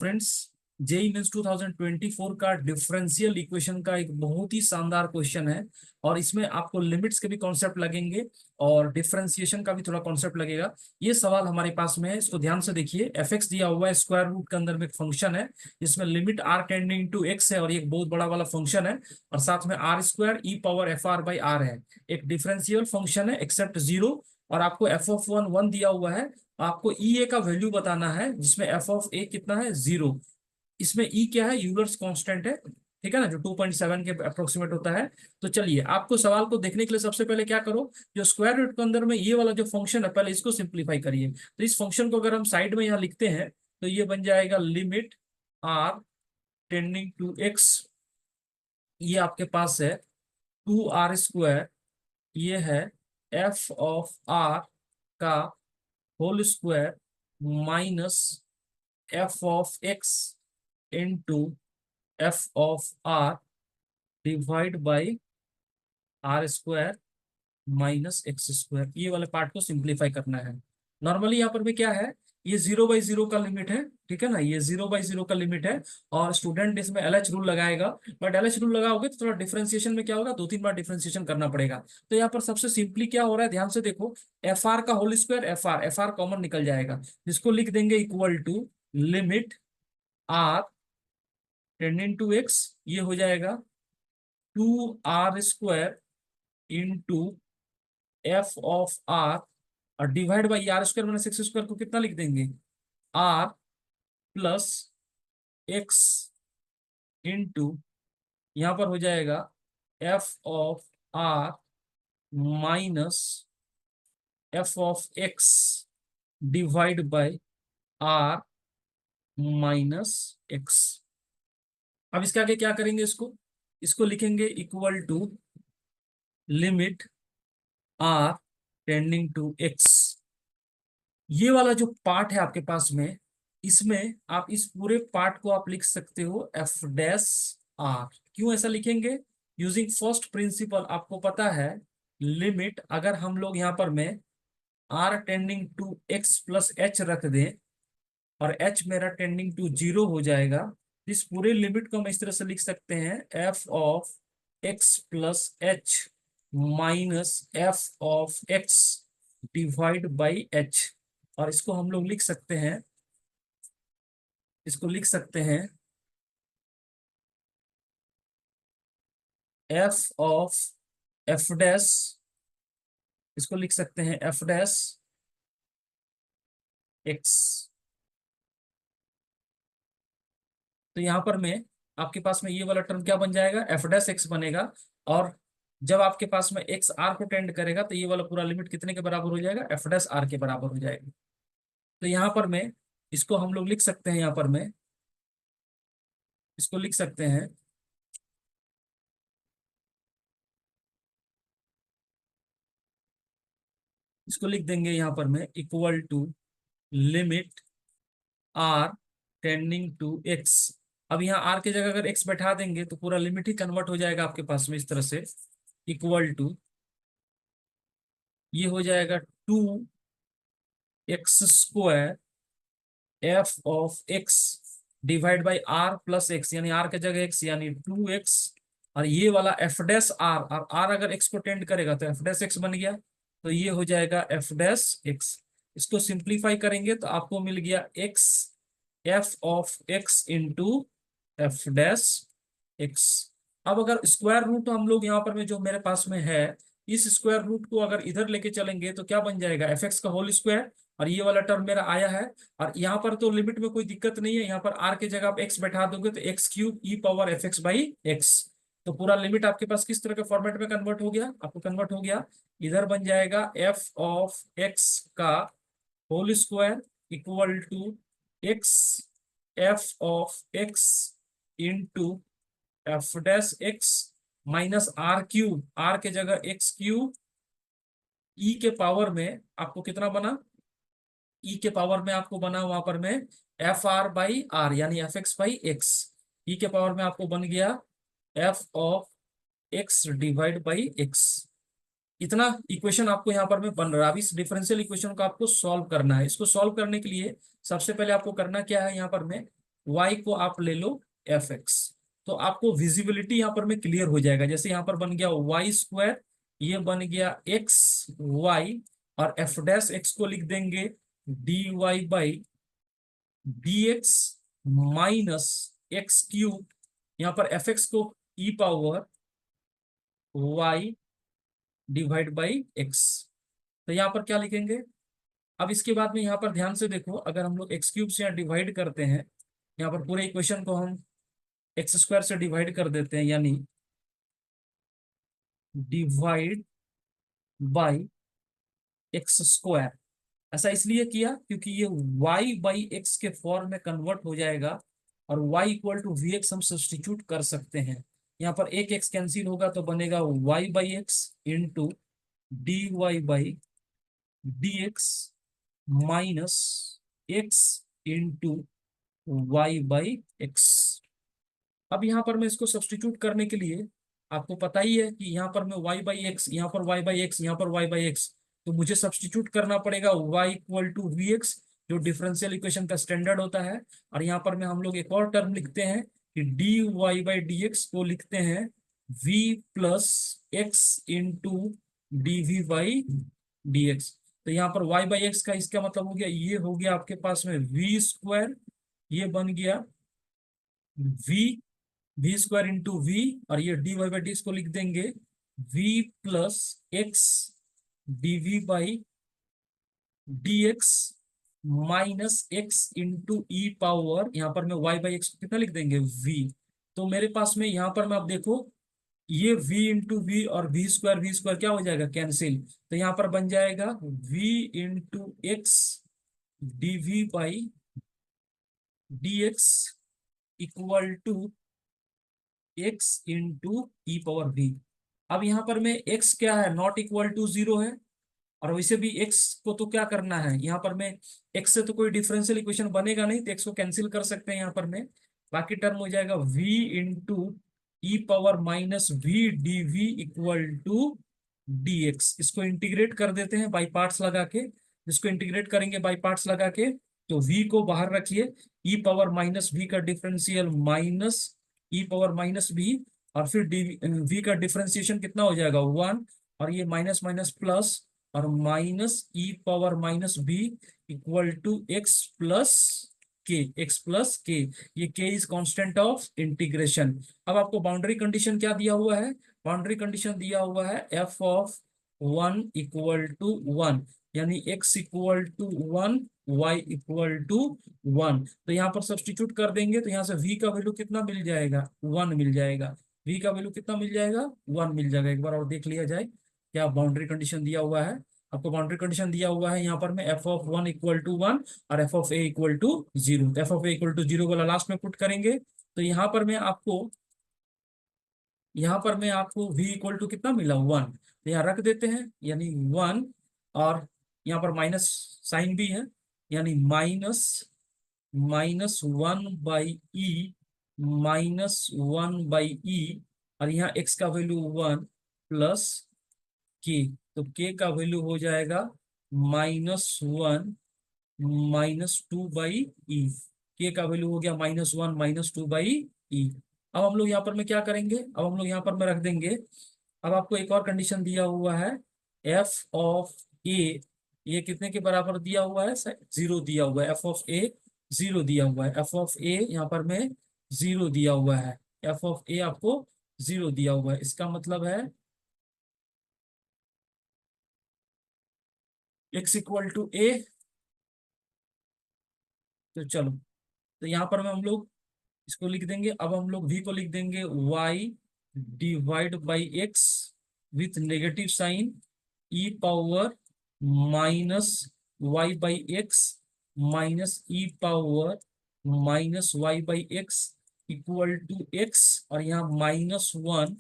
Friends, JEE mains 2024 का differential equation का एक बहुत ही शानदार क्वेश्चन है। और इसमें आपको लिमिट्स के भी कॉन्सेप्ट लगेंगे और डिफरेंशिएशन का भी थोड़ा कॉन्सेप्ट लगेगा। ये सवाल हमारे पास में है, इसको ध्यान से देखिए। एफ एक्स दिया हुआ है, स्क्वायर रूट के अंदर में एक फंक्शन है जिसमें limit are tending to x है और ये एक बहुत बड़ा वाला फंक्शन है। और साथ में r square e power f r by r है। एक डिफरेंशियल फंक्शन है एक्सेप्ट जीरो। और आपको एफ ऑफ वन वन दिया हुआ है। आपको ई ए का वैल्यू बताना है जिसमें एफ ऑफ ए कितना है, जीरो। इसमें ई क्या है, यूलर्स कांस्टेंट है। ठीक है ना, जो 2.7 के अप्रोक्सीमेट होता है। तो चलिए, आपको सवाल को देखने के लिए सबसे पहले क्या करो, जो स्क्वायर रूट के अंदर में ये वाला जो फंक्शन है पहले इसको सिंप्लीफाई करिए। तो इस फंक्शन को अगर हम साइड में यहाँ लिखते हैं तो ये बन जाएगा limit are tending to x. ये आपके पास है 2r स्क्वायर। ये है एफ ऑफ आर का whole square minus f of x into F of r divide by are square minus x square. ये वाले पार्ट को सिंप्लीफाई करना है। नॉर्मली यहाँ पर भी क्या है, ये 0/0 का लिमिट है। ठीक है ना, ये 0/0 का लिमिट है। और स्टूडेंट इसमें एलएच रूल लगाएगा। बट एलएच रूल लगाओगे तो थोड़ा डिफरेंशिएशन में क्या होगा, 2-3 बार डिफरेंशिएशन करना पड़ेगा। तो यहाँ पर सबसे सिंपली क्या हो रहा है, ध्यान से देखो। एफ आर का whole square, F R common निकल जाएगा, जिसको लिख देंगे equal to limit are tending to x. ये हो जाएगा 2r square into F of R और divide by are square minus x square को कितना लिख देंगे, आर प्लस एक्स इंटू यहां पर हो जाएगा f of r minus f of x divide by r minus x. अब इसके आगे क्या करेंगे, इसको इसको लिखेंगे equal to limit are tending to x. ये वाला जो पार्ट है आपके पास में, इसमें आप इस पूरे पार्ट को आप लिख सकते हो एफ डैश आर। क्यों ऐसा लिखेंगे, यूजिंग फर्स्ट प्रिंसिपल। आपको पता है लिमिट अगर हम लोग यहाँ पर में r tending to x plus h रख दें और एच मेरा टेंडिंग टू जीरो हो जाएगा। इस पूरे लिमिट को हम इस तरह से लिख सकते हैं, F of x plus H minus f of x divide by H. और इसको हम लोग लिख सकते हैं, इसको लिख सकते हैं एफ ऑफ एफ डैश। इसको लिख सकते हैं एफ डैश एक्स। तो यहां पर में आपके पास में ये वाला टर्म क्या बन जाएगा, एफ डैश एक्स बनेगा। और जब आपके पास में एक्स आर को टेंड करेगा तो ये वाला पूरा लिमिट कितने के बराबर हो जाएगा, एफ डैश आर के बराबर हो जाएगा। तो यहाँ पर में इसको हम लोग लिख सकते हैं, यहाँ पर में इसको लिख सकते हैं इसको लिख देंगे यहाँ पर में equal to limit are tending to x. अब यहाँ आर की जगह अगर एक्स बैठा देंगे तो पूरा लिमिट ही कन्वर्ट हो जाएगा आपके पास में इस तरह से। इक्वल टू ये हो जाएगा 2x square f of x divide by r plus x, यानी आर की जगह एक्स यानी 2x। और ये वाला एफ डैश आर, और आर अगर एक्स को टेंड करेगा तो एफ डैश एक्स बन गया। तो ये हो जाएगा एफ डैश एक्स। इसको सिंप्लीफाई करेंगे तो आपको मिल गया x f of x into f dash x. अब अगर स्क्वायर रूट हम लोग यहाँ पर में जो मेरे पास में है, इस स्क्वायर रूट को अगर इधर लेके चलेंगे तो क्या बन जाएगा, एफ एक्स का होल स्क्वायर। और ये वाला टर्म मेरा आया है। और यहाँ पर तो लिमिट में कोई दिक्कत नहीं है, यहाँ पर आर की जगह आप एक्स बैठा दोगे तो x cube E power F x by X. तो पूरा लिमिट आपके पास किस तरह के फॉर्मेट में कन्वर्ट हो गया, आपको कन्वर्ट हो गया। इधर बन जाएगा एफ ऑफ एक्स का whole square equal to x f of x into f dash x minus r cube, r के जगह एक्स क्यूब ई के पावर में आपको कितना बना, ई के पावर में आपको बना वहां पर में एफ आर बाई आर यानी एफ एक्स बाई एक्स। ई के पावर में आपको बन गया F of x divide by x. इतना इक्वेशन आपको यहाँ पर में बन रहा है। अब इस डिफरेंशियल इक्वेशन को आपको सॉल्व करना है। इसको सॉल्व करने के लिए सबसे पहले आपको करना क्या है, यहाँ पर में y को आप ले लो fx। तो आपको विजिबिलिटी यहाँ पर में क्लियर हो जाएगा। जैसे यहाँ पर बन गया वाई स्क्वायर, ये बन गया एक्स वाई, और एफ डैश एक्स को लिख देंगे D Y by D x minus X cube. यहाँ पर एफ एक्स को E power Y divide by X. तो यहाँ पर क्या लिखेंगे? अब इसके बाद में यहाँ पर ध्यान से देखो, अगर हम लोग एक्स क्यूब से यहाँ डिवाइड करते हैं, यहाँ पर पूरे इक्वेशन को हम एक्स स्क्वायर से डिवाइड कर देते हैं, यानी डिवाइड बाई एक्स स्क्वायर। ऐसा इसलिए किया क्योंकि ये y बाई एक्स के फॉर्म में कन्वर्ट हो जाएगा, और y equal to v x हम सब्सटीट्यूट कर सकते हैं। यहाँ पर एक एक्स कैंसिल होगा तो बनेगा y by x into d Y by D x minus x into y by x. अब यहाँ पर मैं इसको सब्सटीट्यूट करने के लिए, आपको पता ही है कि यहाँ पर मैं y बाई एक्स, यहाँ पर y बाई एक्स, यहाँ पर y बाई एक्स, तो मुझे सब्सटीट्यूट करना पड़ेगा y equal to v x, जो डिफरेंशियल इक्वेशन का स्टैंडर्ड होता है। और यहाँ पर में हम लोग एक और टर्म लिखते हैं कि d Y by D x को लिखते हैं v plus x into d v by D x. तो यहाँ पर y बाई एक्स का इसका मतलब हो गया, ये हो गया आपके पास में वी स्क्वायर, ये बन गया वी स्क्वायर इंटू वी, और ये डी वाई बाई डी को लिख देंगे v plus x d v by D x minus x into e power, यहाँ पर मैं वाई बाई एक्स कितना लिख देंगे v। तो मेरे पास में यहाँ पर मैं, आप देखो, ये v इंटू वी और वी स्क्वायर क्या हो जाएगा? कैंसिल। तो यहाँ पर बन जाएगा v into x d v by D x equal to x into e power v. अब यहाँ पर में x क्या है? नॉट इक्वल टू जीरो है, और वैसे भी x को तो क्या करना है, यहाँ पर में x से तो कोई डिफरेंशियल इक्वेशन बनेगा नहीं, तो x को कैंसिल कर सकते हैं यहाँ पर में। बाकी टर्म हो जाएगा v into e power minus v d v equal to d x. इसको इंटीग्रेट कर देते हैं बाई पार्ट्स लगा के। इसको इंटीग्रेट करेंगे बाई पार्ट्स लगा के, तो v को बाहर रखिए, ई पावर माइनस वी का differential minus e power minus v, और फिर डी वी का डिफरेंशिएशन कितना हो जाएगा? 1, और ये माइनस माइनस प्लस, और minus e power minus b equal to x plus k, x plus k. ये के इज कांस्टेंट ऑफ इंटीग्रेशन। अब आपको बाउंड्री कंडीशन क्या दिया हुआ है? बाउंड्री कंडीशन दिया हुआ है एफ ऑफ 1 इक्वल टू 1, यानी x equal to 1, y equal to 1। तो यहाँ पर सब्सटीट्यूट कर देंगे, तो यहाँ से v का वैल्यू कितना मिल जाएगा? 1 मिल जाएगा। v का वैल्यू कितना मिल जाएगा? 1 मिल जाएगा। एक बार और देख लिया जाए क्या बाउंड्री कंडीशन दिया हुआ है। आपको बाउंड्री कंडीशन दिया हुआ है यहाँ पर में एफ ऑफ 1 इक्वल टू 1 और f of a equal to 0। F of a equal to 0 वाला लास्ट में पुट करेंगे, तो यहाँ पर मैं आपको v इक्वल टू कितना मिला? 1। तो यहाँ रख देते हैं, यानी 1, और यहाँ पर माइनस साइन भी है, यानी minus minus 1 by E, minus 1 by E, और यहाँ x का वैल्यू 1 प्लस के, तो k का वैल्यू हो जाएगा -1 -2/e। के का वैल्यू हो गया -1 -2/e। अब हम लोग यहाँ पर में क्या करेंगे? अब हम लोग यहाँ पर में रख देंगे। अब आपको एक और कंडीशन दिया हुआ है, एफ ऑफ ए, ये कितने के बराबर दिया हुआ है? 0 दिया हुआ है। एफ ऑफ ए 0 दिया हुआ है। एफ ऑफ ए यहाँ पर में 0 दिया हुआ है। एफ ऑफ ए आपको 0 दिया हुआ है। इसका मतलब है x इक्वल टू ए। तो चलो, तो यहाँ पर में हम लोग इसको लिख देंगे। अब हम लोग v को लिख देंगे y divide by x with negative sign, e power minus y by x minus e power minus y by x equal to x, और यहाँ -1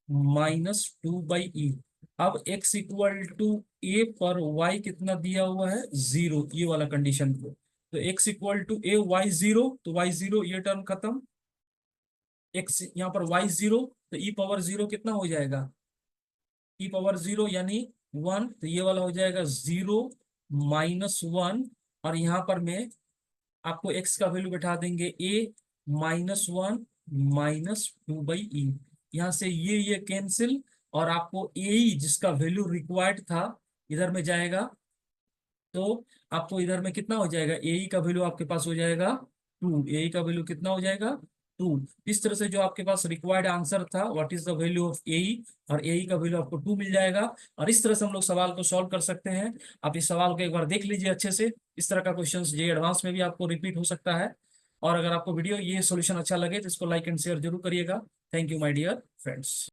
-2/e। अब x इक्वल टू ए पर y कितना दिया हुआ है? 0, ये वाला कंडीशन को। तो x equal to a y 0, तो y 0, ये टर्म खत्म। x यहाँ पर y 0, तो e पावर 0 कितना हो जाएगा? e पावर 0 यानी 1, तो ये वाला हो जाएगा 0 -1, और यहाँ पर में आपको x का वैल्यू बैठा देंगे a -1 -2/e। यहाँ से ये कैंसिल, और आपको ए जिसका वैल्यू रिक्वायर्ड था इधर में जाएगा, तो आपको इधर में कितना हो जाएगा, ए का वैल्यू आपके पास हो जाएगा 2। ए का वैल्यू कितना हो जाएगा 2। इस तरह से जो आपके पास रिक्वायर्ड आंसर था what is the value of A, और ए का वैल्यू आपको 2 मिल जाएगा। और इस तरह से हम लोग सवाल को सॉल्व कर सकते हैं। आप इस सवाल को एक बार देख लीजिए अच्छे से। इस तरह का क्वेश्चन जे एडवांस में भी आपको रिपीट हो सकता है। और अगर आपको वीडियो ये सॉल्यूशन अच्छा लगे तो इसको लाइक एंड शेयर जरूर करिएगा। Thank you my dear friends.